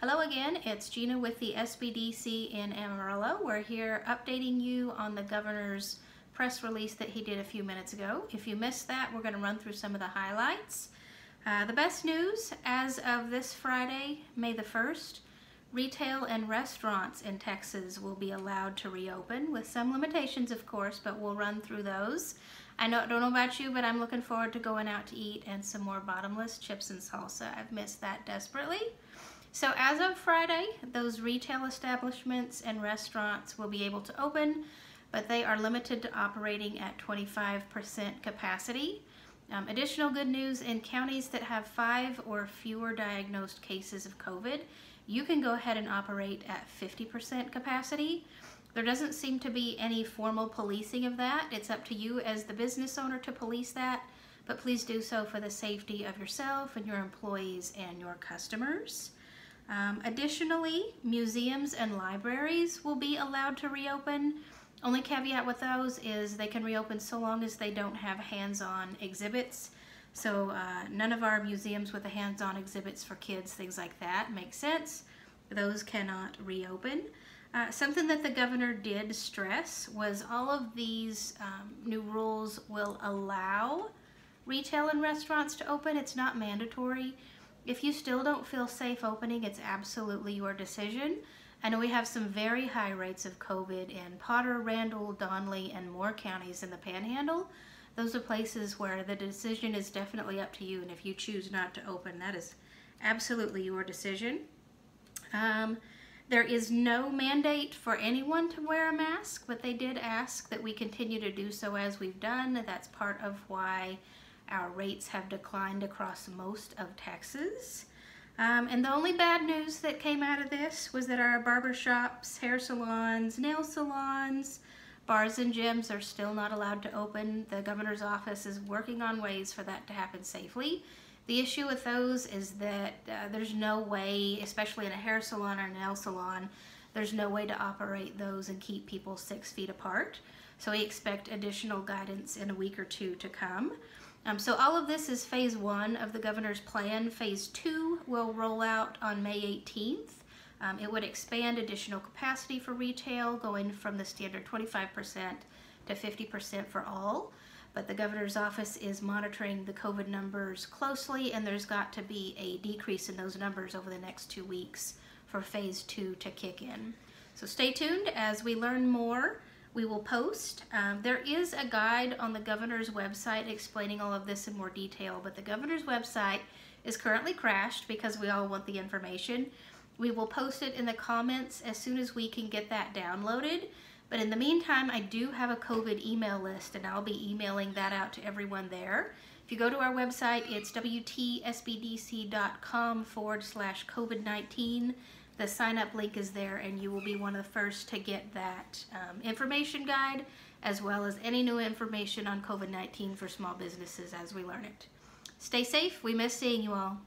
Hello again, it's Gina with the SBDC in Amarillo. We're here updating you on the governor's press release that he did a few minutes ago. If you missed that, we're going to run through some of the highlights. The best news, as of this Friday, May the 1st, retail and restaurants in Texas will be allowed to reopen, with some limitations of course, but we'll run through those. I don't know about you, but I'm looking forward to going out to eat and some more bottomless chips and salsa. I've missed that desperately. So as of Friday, those retail establishments and restaurants will be able to open, but they are limited to operating at 25% capacity. Additional good news, in counties that have 5 or fewer diagnosed cases of COVID, you can go ahead and operate at 50% capacity. There doesn't seem to be any formal policing of that. It's up to you as the business owner to police that, but please do so for the safety of yourself and your employees and your customers. Additionally, museums and libraries will be allowed to reopen. Only caveat with those is they can reopen so long as they don't have hands-on exhibits. So none of our museums with the hands-on exhibits for kids, things like that, make sense. Those cannot reopen. Something that the governor did stress was all of these new rules will allow retail and restaurants to open. It's not mandatory. If you still don't feel safe opening, it's absolutely your decision. I know we have some very high rates of COVID in Potter, Randall, Donley, and more counties in the Panhandle. Those are places where the decision is definitely up to you, and if you choose not to open, that is absolutely your decision. There is no mandate for anyone to wear a mask, but they did ask that we continue to do so as we've done. That's part of why our rates have declined across most of Texas. And the only bad news that came out of this was that our barber shops, hair salons, nail salons, bars and gyms are still not allowed to open. The governor's office is working on ways for that to happen safely. The issue with those is that there's no way, especially in a hair salon or nail salon, there's no way to operate those and keep people 6 feet apart. So we expect additional guidance in a week or two to come. So all of this is phase 1 of the governor's plan. Phase 2 will roll out on May 18th. It would expand additional capacity for retail, going from the standard 25% to 50% for all. But the governor's office is monitoring the COVID numbers closely, and there's got to be a decrease in those numbers over the next 2 weeks for phase 2 to kick in. So stay tuned as we learn more. We will post. There is a guide on the governor's website explaining all of this in more detail, but the governor's website is currently crashed because we all want the information. We will post it in the comments as soon as we can get that downloaded. But in the meantime, I do have a COVID email list, and I'll be emailing that out to everyone there. If you go to our website, it's wtsbdc.com/COVID-19. The sign-up link is there, and you will be one of the first to get that information guide, as well as any new information on COVID-19 for small businesses as we learn it. Stay safe. We miss seeing you all.